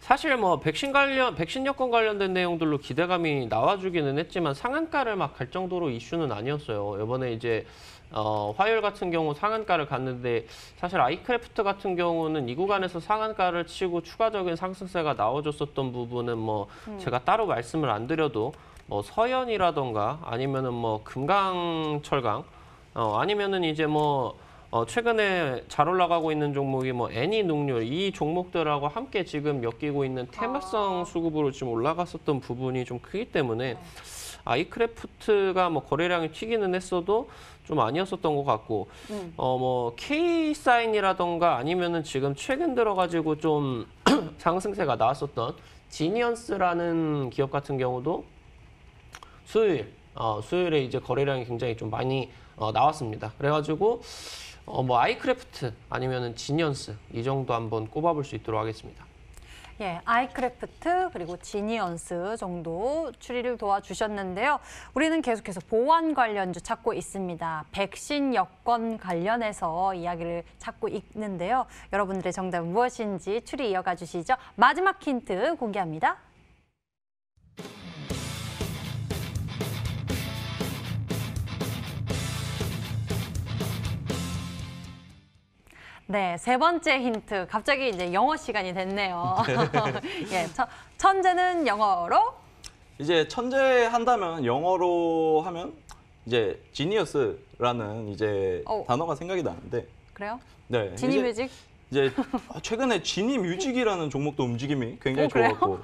S3: 사실 백신 여권 관련된 내용들로 기대감이 나와주기는 했지만 상한가를 막 갈 정도로 이슈는 아니었어요. 이번에 이제 화요일 같은 경우 상한가를 갔는데 사실 아이크래프트 같은 경우는 이 구간에서 상한가를 치고 추가적인 상승세가 나와줬었던 부분은 제가 따로 말씀을 안 드려도 서현이라던가 아니면은 금강철강 아니면은 이제 최근에 잘 올라가고 있는 종목이 애니눅률 이 종목들하고 함께 지금 엮이고 있는 테마성 수급으로 지금 올라갔었던 부분이 좀 크기 때문에 아이크래프트가 거래량이 튀기는 했어도 좀 아니었었던 것 같고 K사인이라던가 아니면은 지금 최근 들어가지고 좀 상승세가 나왔었던 지니언스라는 기업 같은 경우도 수요일에 이제 거래량이 굉장히 좀 많이 나왔습니다. 그래가지고 아이크래프트 아니면은 지니언스 이 정도 한번 꼽아볼 수 있도록 하겠습니다.
S1: 예, 아이크래프트 그리고 지니언스 정도 추리를 도와주셨는데요. 우리는 계속해서 보안 관련주 찾고 있습니다. 백신 여권 관련해서 이야기를 찾고 있는데요. 여러분들의 정답은 무엇인지 추리 이어가 주시죠. 마지막 힌트 공개합니다. 네, 세 번째 힌트. 갑자기 이제 영어 시간이 됐네요. 예, 천재는 영어로?
S2: 이제 천재 한다면 영어로 하면 이제 지니어스라는 이제 단어가 생각이 나는데.
S1: 그래요?
S2: 네.
S1: 지니뮤직?
S2: 이제 최근에 지니뮤직이라는 종목도 움직임이 굉장히
S1: 그래요?
S2: 좋았고.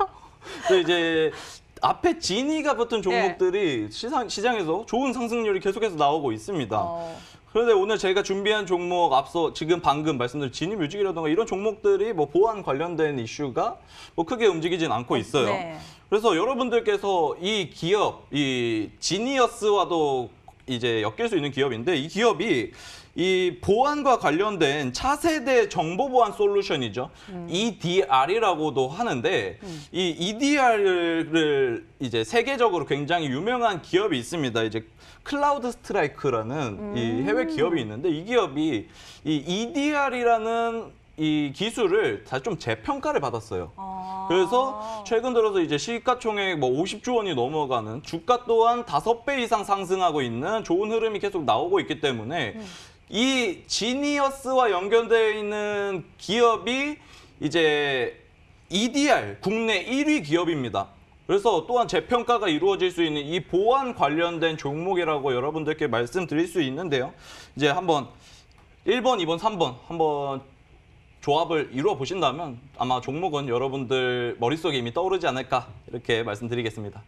S2: 근데 이제 앞에 지니가 붙은 종목들이 시장에서 좋은 상승률이 계속해서 나오고 있습니다. 그런데 오늘 저희가 준비한 종목 앞서 지금 방금 말씀드린 지니뮤직이라든가 이런 종목들이 뭐 보안 관련된 이슈가 뭐 크게 움직이진 않고 있어요.
S1: 네.
S2: 그래서 여러분들께서 이 기업, 이 지니어스와도 이제 엮일 수 있는 기업인데 이 기업이 이 보안과 관련된 차세대 정보보안 솔루션이죠. EDR이라고도 하는데 이 EDR을 이제 세계적으로 굉장히 유명한 기업이 있습니다. 이제 클라우드 스트라이크라는 이 해외 기업이 있는데 이 기업이 이 EDR이라는 이 기술을 다 좀 재평가를 받았어요. 그래서 최근 들어서 이제 시가총액 뭐 50조 원이 넘어가는 주가 또한 5배 이상 상승하고 있는 좋은 흐름이 계속 나오고 있기 때문에 이 지니어스와 연결되어 있는 기업이 이제 EDR 국내 1위 기업입니다. 그래서 또한 재평가가 이루어질 수 있는 이 보안 관련된 종목이라고 여러분들께 말씀드릴 수 있는데요. 이제 한번 1번, 2번, 3번 한번 조합을 이루어 보신다면 아마 종목은 여러분들 머릿속에 이미 떠오르지 않을까 이렇게 말씀드리겠습니다.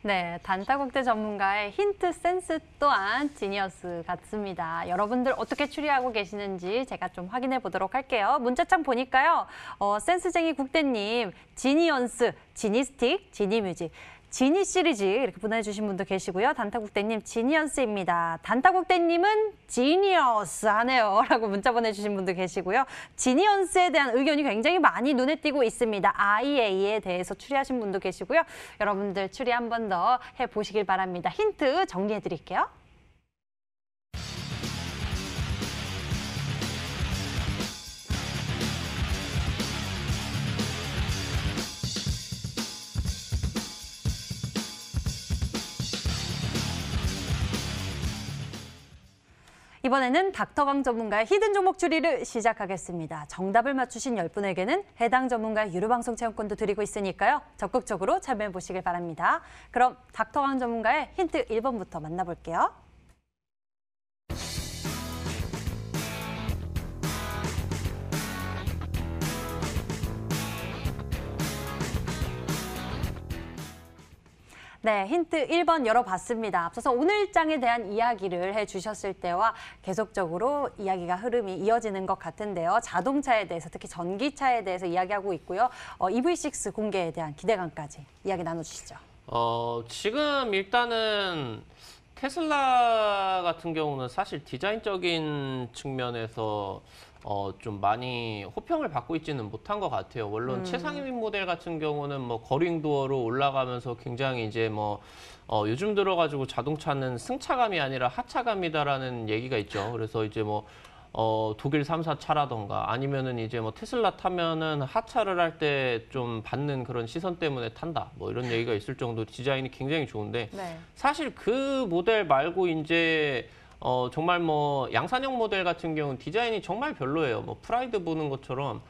S1: 네, 단타국대 전문가의 힌트 센스 또한 지니어스 같습니다. 여러분들 어떻게 추리하고 계시는지 제가 좀 확인해 보도록 할게요. 문자창 보니까요. 센스쟁이 국대님, 지니언스, 지니스틱, 지니뮤직. 지니 시리즈 이렇게 보내주신 분도 계시고요. 단타국대님 지니언스입니다. 단타국대님은 지니어스 하네요 라고 문자 보내주신 분도 계시고요. 지니언스에 대한 의견이 굉장히 많이 눈에 띄고 있습니다. IA에 대해서 추리하신 분도 계시고요. 여러분들 추리 한 번 더 해보시길 바랍니다. 힌트 정리해 드릴게요. 이번에는 닥터강 전문가의 히든 종목 추리를 시작하겠습니다. 정답을 맞추신 10분에게는 해당 전문가의 유료방송 체험권도 드리고 있으니까요. 적극적으로 참여해 보시길 바랍니다. 그럼 닥터강 전문가의 힌트 1번부터 만나볼게요. 네, 힌트 1번 열어봤습니다. 앞서서 오늘 장에 대한 이야기를 해주셨을 때와 계속적으로 이야기가 흐름이 이어지는 것 같은데요. 자동차에 대해서 특히 전기차에 대해서 이야기하고 있고요. EV6 공개에 대한 기대감까지 이야기 나눠주시죠.
S3: 지금 일단은 테슬라 같은 경우는 사실 디자인적인 측면에서 좀 많이 호평을 받고 있지는 못한 것 같아요. 물론 최상위 모델 같은 경우는 뭐 거링도어로 올라가면서 굉장히 이제 뭐 요즘 들어가지고 자동차는 승차감이 아니라 하차감이다라는 얘기가 있죠. 그래서 이제 뭐 독일 3사 차라던가 아니면은 이제 뭐 테슬라 타면은 하차를 할 때 좀 받는 그런 시선 때문에 탄다. 뭐 이런 얘기가 있을 정도로 디자인이 굉장히 좋은데
S1: 네.
S3: 사실 그 모델 말고 이제 정말 뭐 양산형 모델 같은 경우는 디자인이 정말 별로예요. 뭐 프라이드 보는 것처럼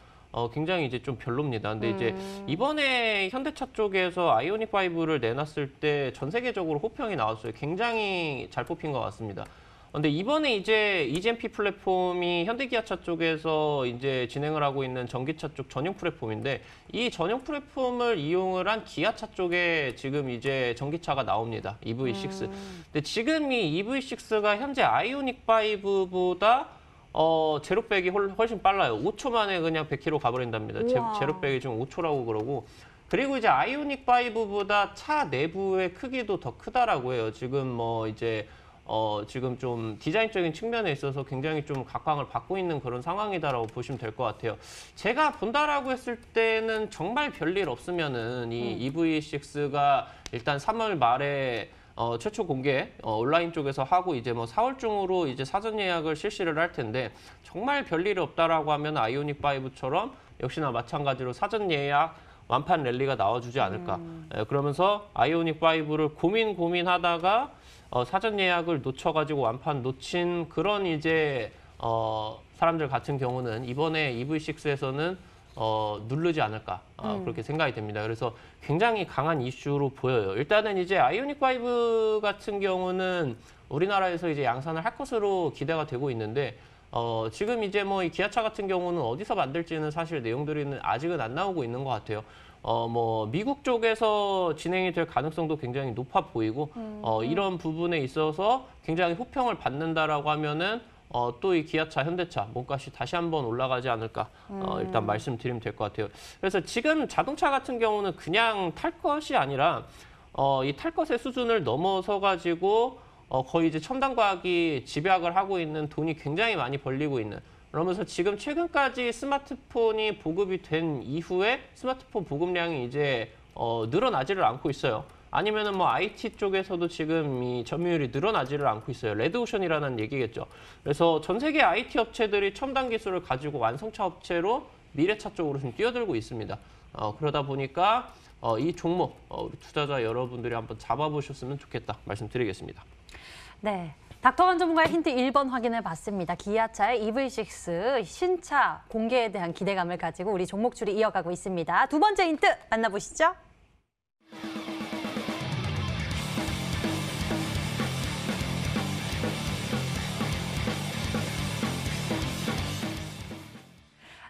S3: 굉장히 이제 좀 별로입니다. 근데 이제 이번에 현대차 쪽에서 아이오닉 5를 내놨을 때 전 세계적으로 호평이 나왔어요. 굉장히 잘 뽑힌 것 같습니다. 근데 이번에 이제 EGMP 플랫폼이 현대기아차 쪽에서 이제 진행을 하고 있는 전기차 쪽 전용 플랫폼인데 이 전용 플랫폼을 이용을 한 기아차 쪽에 지금 이제 전기차가 나옵니다. EV6. 근데 지금 이 EV6가 현재 아이오닉 5보다 제로백이 훨씬 빨라요. 5초 만에 그냥 100km 가버린답니다. 제로백이 지금 5초라고 그러고. 그리고 이제 아이오닉 5보다 차 내부의 크기도 더 크다라고 해요. 지금 뭐 이제 지금 좀 디자인적인 측면에 있어서 굉장히 좀 각광을 받고 있는 그런 상황이다라고 보시면 될 것 같아요. 제가 본다라고 했을 때는 정말 별일 없으면은 이 EV6가 일단 3월 말에 최초 공개 온라인 쪽에서 하고 이제 뭐 4월 중으로 이제 사전 예약을 실시를 할 텐데 정말 별일이 없다라고 하면 아이오닉 5처럼 역시나 마찬가지로 사전 예약 완판 랠리가 나와주지 않을까. 그러면서 아이오닉 5를 고민하다가 사전 예약을 놓쳐가지고 완판 놓친 그런 이제 사람들 같은 경우는 이번에 EV6에서는 누르지 않을까 그렇게 생각이 됩니다. 그래서 굉장히 강한 이슈로 보여요. 일단은 이제 아이오닉 5 같은 경우는 우리나라에서 이제 양산을 할 것으로 기대가 되고 있는데 지금 이제 뭐 이 기아차 같은 경우는 어디서 만들지는 사실 내용들이 아직은 안 나오고 있는 것 같아요. 뭐 미국 쪽에서 진행이 될 가능성도 굉장히 높아 보이고 이런 부분에 있어서 굉장히 호평을 받는다라고 하면은 또 이 기아차, 현대차 몸값이 다시 한번 올라가지 않을까 일단 말씀드리면 될 것 같아요. 그래서 지금 자동차 같은 경우는 그냥 탈 것이 아니라 이 탈 것의 수준을 넘어서 가지고 거의 이제 첨단 과학이 집약을 하고 있는 돈이 굉장히 많이 벌리고 있는 그러면서 지금 최근까지 스마트폰이 보급이 된 이후에 스마트폰 보급량이 이제 늘어나지를 않고 있어요. 아니면은 뭐 IT 쪽에서도 지금 이 점유율이 늘어나지를 않고 있어요. 레드오션이라는 얘기겠죠. 그래서 전 세계 IT 업체들이 첨단 기술을 가지고 완성차 업체로 미래차 쪽으로 좀 뛰어들고 있습니다. 그러다 보니까 이 종목 우리 투자자 여러분들이 한번 잡아보셨으면 좋겠다 말씀드리겠습니다.
S1: 네. 닥터건 전문가의 힌트 1번 확인해 봤습니다. 기아차의 EV6 신차 공개에 대한 기대감을 가지고 우리 종목 추리 이어가고 있습니다. 두 번째 힌트 만나보시죠.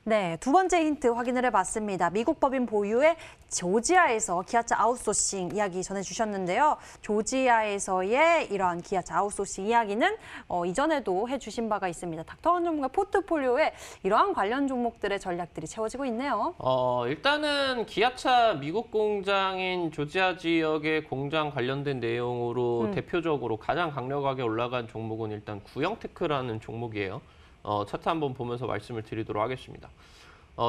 S1: 네, 두 번째 힌트 확인을 해봤습니다. 미국 법인 보유의 조지아에서 기아차 아웃소싱 이야기 전해주셨는데요. 조지아에서의 이러한 기아차 아웃소싱 이야기는 이전에도 해주신 바가 있습니다. 닥터건 전문가 포트폴리오에 이러한 관련 종목들의 전략들이 채워지고 있네요.
S3: 일단은 기아차 미국 공장인 조지아 지역의 공장 관련된 내용으로 대표적으로 가장 강력하게 올라간 종목은 일단 구형테크라는 종목이에요. 차트 한번 보면서 말씀을 드리도록 하겠습니다.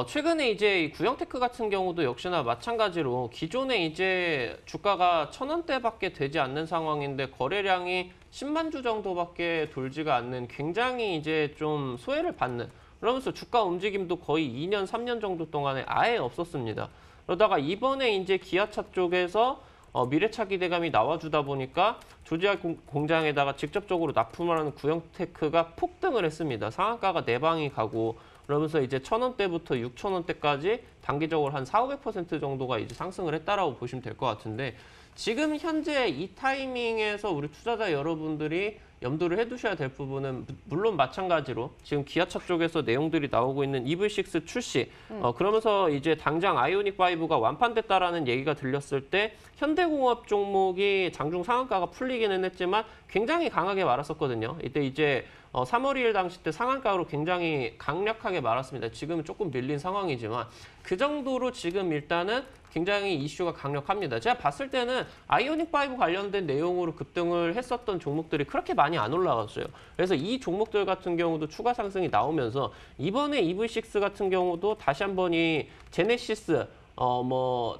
S3: 최근에 이제 이 구형테크 같은 경우도 역시나 마찬가지로 기존에 이제 주가가 1,000원대밖에 되지 않는 상황인데 거래량이 10만 주 정도밖에 돌지가 않는 굉장히 이제 좀 소외를 받는 그러면서 주가 움직임도 거의 2년, 3년 정도 동안에 아예 없었습니다. 그러다가 이번에 이제 기아차 쪽에서 미래차 기대감이 나와주다 보니까 조지아 공장에다가 직접적으로 납품을 하는 구형테크가 폭등을 했습니다. 상한가가 4방이 가고 그러면서 이제 1,000원대부터 6,000원대까지 단기적으로 한 400~500% 정도가 이제 상승을 했다라고 보시면 될 것 같은데 지금 현재 이 타이밍에서 우리 투자자 여러분들이 염두를 해두셔야 될 부분은 물론 마찬가지로 지금 기아차 쪽에서 내용들이 나오고 있는 EV6 출시 그러면서 이제 당장 아이오닉 5가 완판됐다라는 얘기가 들렸을 때 현대공업 종목이 장중 상한가가 풀리기는 했지만 굉장히 강하게 말았었거든요. 이때 이제 3월 2일 당시 때 상한가로 굉장히 강력하게 말았습니다. 지금은 조금 밀린 상황이지만 그 정도로 지금 일단은 굉장히 이슈가 강력합니다. 제가 봤을 때는 아이오닉 5 관련된 내용으로 급등을 했었던 종목들이 그렇게 많이 안 올라갔어요. 그래서 이 종목들 같은 경우도 추가 상승이 나오면서 이번에 EV6 같은 경우도 다시 한번 이 제네시스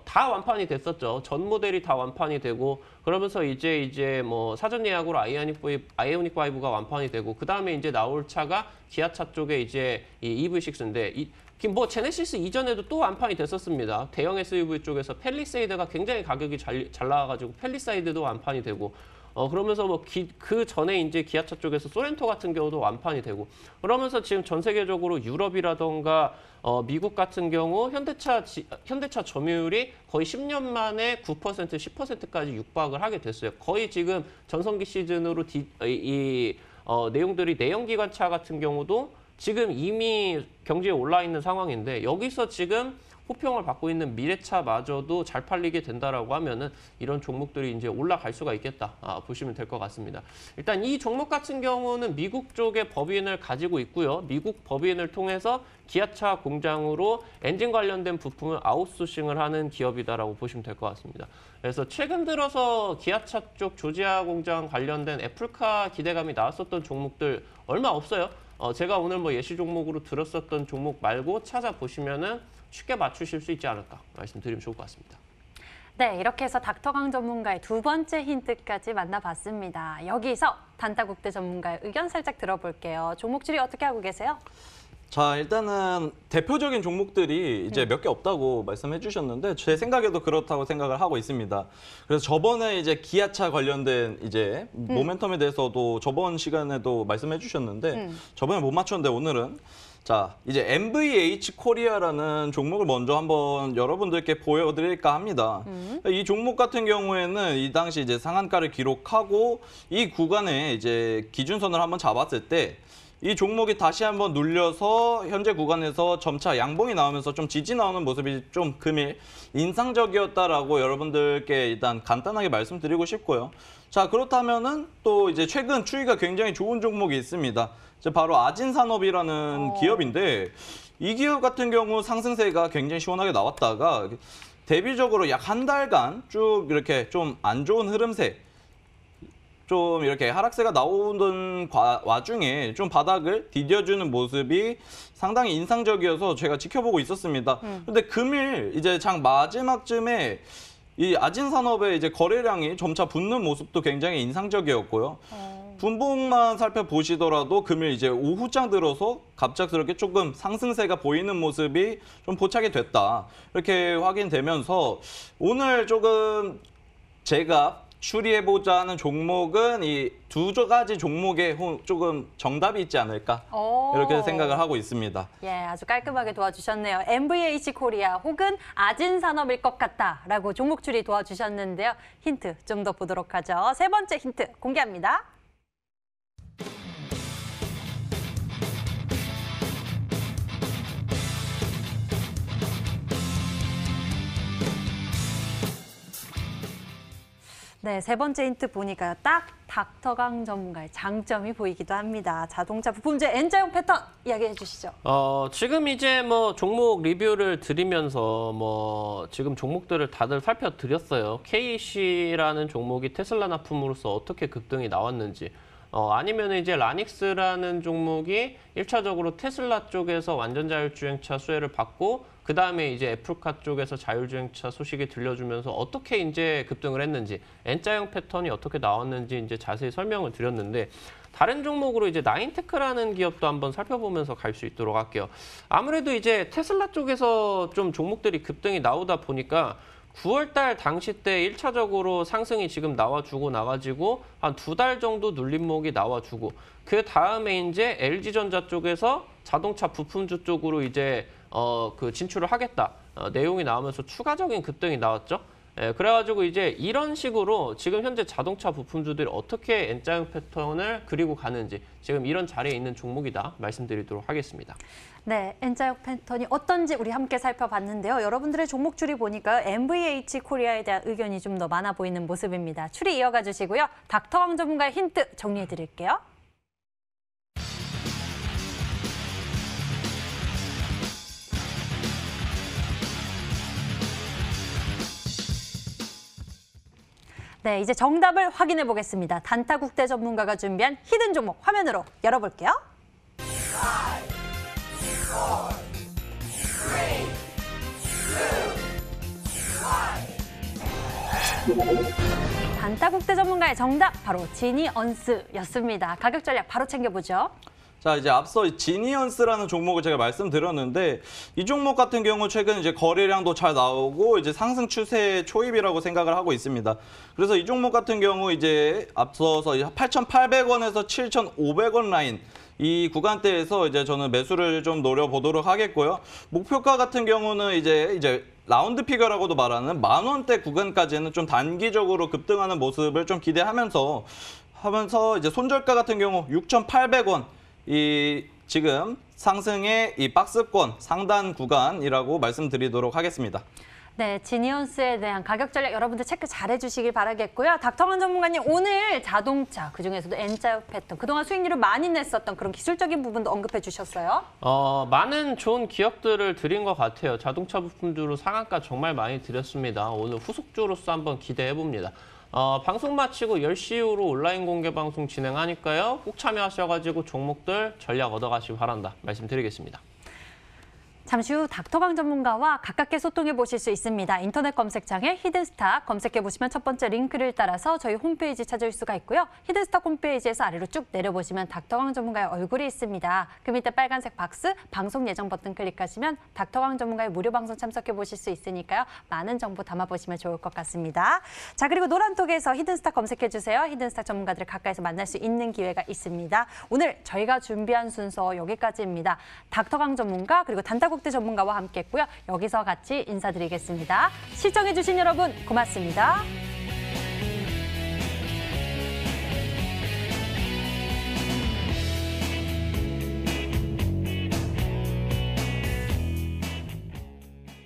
S3: 다 완판이 됐었죠. 전 모델이 다 완판이 되고 그러면서 이제 뭐 사전 예약으로 아이오닉 5가 완판이 되고 그 다음에 이제 나올 차가 기아차 쪽에 이제 이 EV6인데 뭐 제네시스 이전에도 또 완판이 됐었습니다. 대형 SUV 쪽에서 팰리세이드가 굉장히 가격이 잘 나와가지고 팰리사이드도 완판이 되고 그러면서 뭐 그 전에 이제 기아차 쪽에서 소렌토 같은 경우도 완판이 되고 그러면서 지금 전 세계적으로 유럽이라던가 미국 같은 경우 현대차 점유율이 거의 10년 만에 9%, 10%까지 육박을 하게 됐어요. 거의 지금 전성기 시즌으로 내용들이 내연기관차 같은 경우도 지금 이미 경제에 올라 있는 상황인데 여기서 지금 호평을 받고 있는 미래차마저도 잘 팔리게 된다라고 하면은 이런 종목들이 이제 올라갈 수가 있겠다 보시면 될 것 같습니다. 일단 이 종목 같은 경우는 미국 쪽에 법인을 가지고 있고요. 미국 법인을 통해서 기아차 공장으로 엔진 관련된 부품을 아웃소싱을 하는 기업이다라고 보시면 될 것 같습니다. 그래서 최근 들어서 기아차 쪽 조지아 공장 관련된 애플카 기대감이 나왔었던 종목들 얼마 없어요. 제가 오늘 뭐 예시 종목으로 들었었던 종목 말고 찾아보시면은 쉽게 맞추실 수 있지 않을까 말씀드리면 좋을 것 같습니다.
S1: 네, 이렇게 해서 닥터강 전문가의 두 번째 힌트까지 만나봤습니다. 여기서 단타국대 전문가의 의견 살짝 들어볼게요. 종목 추리 어떻게 하고 계세요?
S2: 자, 일단은 대표적인 종목들이 이제 몇 개 없다고 말씀해 주셨는데 제 생각에도 그렇다고 생각을 하고 있습니다. 그래서 저번에 이제 기아차 관련된 이제 모멘텀에 대해서도 저번 시간에도 말씀해 주셨는데 저번에 못 맞췄는데 오늘은 자, 이제 MVH 코리아라는 종목을 먼저 한번 여러분들께 보여드릴까 합니다. 이 종목 같은 경우에는 이 당시 이제 상한가를 기록하고 이 구간에 이제 기준선을 한번 잡았을 때 이 종목이 다시 한번 눌려서 현재 구간에서 점차 양봉이 나오면서 좀 지지 나오는 모습이 좀 금일 인상적이었다라고 여러분들께 일단 간단하게 말씀드리고 싶고요. 자, 그렇다면은 또 이제 최근 추이가 굉장히 좋은 종목이 있습니다. 이제 바로 아진산업이라는 기업인데 이 기업 같은 경우 상승세가 굉장히 시원하게 나왔다가 대비적으로 약 한 달간 쭉 이렇게 좀 안 좋은 흐름세 좀 이렇게 하락세가 나오는 와중에 좀 바닥을 디뎌주는 모습이 상당히 인상적이어서 제가 지켜보고 있었습니다. 근데 금일 이제 장 마지막쯤에 이 아진산업의 이제 거래량이 점차 붙는 모습도 굉장히 인상적이었고요. 분봉만 살펴보시더라도 금일 이제 오후장 들어서 갑작스럽게 조금 상승세가 보이는 모습이 좀 포착이 됐다. 이렇게 확인되면서 오늘 조금 제가 추리해보자 하는 종목은 이 두 가지 종목에 조금 정답이 있지 않을까 이렇게 생각을 하고 있습니다.
S1: 예, 아주 깔끔하게 도와주셨네요. MVH 코리아 혹은 아진산업일 것 같다라고 종목 추리 도와주셨는데요. 힌트 좀 더 보도록 하죠. 세 번째 힌트 공개합니다. 네, 세 번째 힌트 보니까 딱 닥터강 전문가의 장점이 보이기도 합니다. 자동차 부품재 N자형 패턴 이야기해 주시죠.
S3: 지금 이제 뭐 종목 리뷰를 드리면서 뭐 지금 종목들을 다들 살펴드렸어요. KC라는 종목이 테슬라 납품으로서 어떻게 급등이 나왔는지. 아니면 이제 라닉스라는 종목이 1차적으로 테슬라 쪽에서 완전 자율주행차 수혜를 받고 그 다음에 이제 애플카 쪽에서 자율주행차 소식이 들려주면서 어떻게 이제 급등을 했는지 N자형 패턴이 어떻게 나왔는지 이제 자세히 설명을 드렸는데 다른 종목으로 이제 나인테크라는 기업도 한번 살펴보면서 갈 수 있도록 할게요. 아무래도 이제 테슬라 쪽에서 좀 종목들이 급등이 나오다 보니까 9월달 당시 때 1차적으로 상승이 지금 나와주고 나가지고 한 2달 정도 눌림목이 나와주고 그 다음에 이제 LG전자 쪽에서 자동차 부품주 쪽으로 이제 그 진출을 하겠다 내용이 나오면서 추가적인 급등이 나왔죠. 예, 그래가지고 이제 이런 식으로 지금 현재 자동차 부품주들이 어떻게 N자형 패턴을 그리고 가는지 지금 이런 자리에 있는 종목이다 말씀드리도록 하겠습니다.
S1: 네, N자형 패턴이 어떤지 우리 함께 살펴봤는데요. 여러분들의 종목 추리 보니까 MVH 코리아에 대한 의견이 좀 더 많아 보이는 모습입니다. 추리 이어가 주시고요. 닥터왕 전문가의 힌트 정리해 드릴게요. 네, 이제 정답을 확인해 보겠습니다. 단타국대 전문가가 준비한 히든 종목 화면으로 열어볼게요. 단타국대 전문가의 정답 바로 지니언스였습니다. 가격 전략 바로 챙겨보죠.
S2: 자, 이제 앞서 지니언스라는 종목을 제가 말씀드렸는데 이 종목 같은 경우 최근 이제 거래량도 잘 나오고 이제 상승 추세 초입이라고 생각을 하고 있습니다. 그래서 이 종목 같은 경우 이제 앞서서 8,800원에서 7,500원 라인 이 구간대에서 이제 저는 매수를 좀 노려보도록 하겠고요. 목표가 같은 경우는 이제 라운드 피겨라고도 말하는 10,000원대 구간까지는 좀 단기적으로 급등하는 모습을 좀 기대하면서 이제 손절가 같은 경우 6,800원 지금 상승의 이 박스권 상단 구간이라고 말씀드리도록 하겠습니다.
S1: 네, 지니언스에 대한 가격 전략 여러분들 체크 잘 해주시길 바라겠고요. 닥터강 전문가님, 오늘 자동차, 그중에서도 N자 패턴, 그동안 수익률을 많이 냈었던 그런 기술적인 부분도 언급해 주셨어요.
S3: 많은 좋은 기억들을 드린 것 같아요. 자동차 부품주로 상한가 정말 많이 드렸습니다. 오늘 후속주로서 한번 기대해 봅니다. 방송 마치고 10시 이후로 온라인 공개 방송 진행하니까요. 꼭 참여하셔가지고 종목들 전략 얻어가시기 바란다 말씀드리겠습니다.
S1: 잠시 후 닥터강 전문가와 가깝게 소통해 보실 수 있습니다. 인터넷 검색창에 히든스탁 검색해 보시면 첫 번째 링크를 따라서 저희 홈페이지 찾을 수가 있고요. 히든스탁 홈페이지에서 아래로 쭉 내려보시면 닥터강 전문가의 얼굴이 있습니다. 그 밑에 빨간색 박스 방송 예정 버튼 클릭하시면 닥터강 전문가의 무료 방송 참석해 보실 수 있으니까요. 많은 정보 담아보시면 좋을 것 같습니다. 자, 그리고 노란톡에서 히든스탁 검색해 주세요. 히든스탁 전문가들을 가까이서 만날 수 있는 기회가 있습니다. 오늘 저희가 준비한 순서 여기까지입니다. 닥터강 전문가 그리고 단타국대 전문가와 함께했고요. 여기서 같이 인사드리겠습니다. 시청해주신 여러분 고맙습니다.